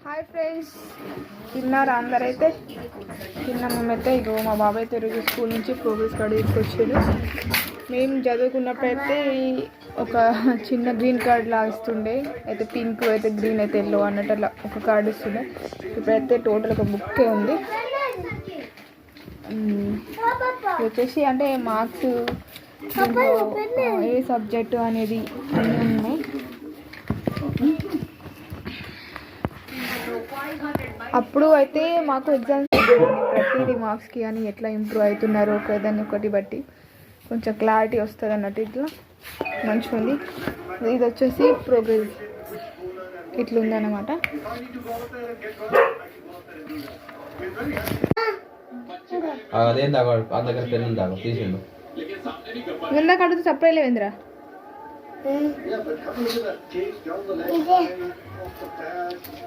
Hi friends, తిన్నారా? అందరైతే తిన్నాం. మేమైతే ఇగో మా బాబాయ్ తెలుగు స్కూల్ నుంచి ప్రోగ్రెస్ కార్డు తీసుకొచ్చాడు. మేము చదువుకున్నప్పుడైతే ఒక చిన్న గ్రీన్ కార్డ్ లాగిస్తుండే, అయితే పింక్ అయితే గ్రీన్ అయితే ఎల్లో అన్నట్టు అట్లా ఒక కార్డు ఇస్తుండే. ఇప్పుడైతే టోటల్ ఒక బుక్కే ఉంది. వచ్చేసి అంటే మార్క్స్ ఏ సబ్జెక్టు అనేది అన్నీ ఉన్నాయి. అప్పుడు అయితే మాకు ఎగ్జామ్స్ ప్రతిదీ మార్క్స్కి అని ఎట్లా ఇంప్రూవ్ అవుతున్నారు ఒకదాన్ని ఒకటి బట్టి కొంచెం క్లారిటీ వస్తుంది అన్నట్టు. ఇట్లా మంచిగా ఉంది. ఇది వచ్చేసి ప్రోగ్రెస్ ఇట్లుందన్నమాట. ఇందాక అడుగుతూ చెప్పలేవేంద్రా?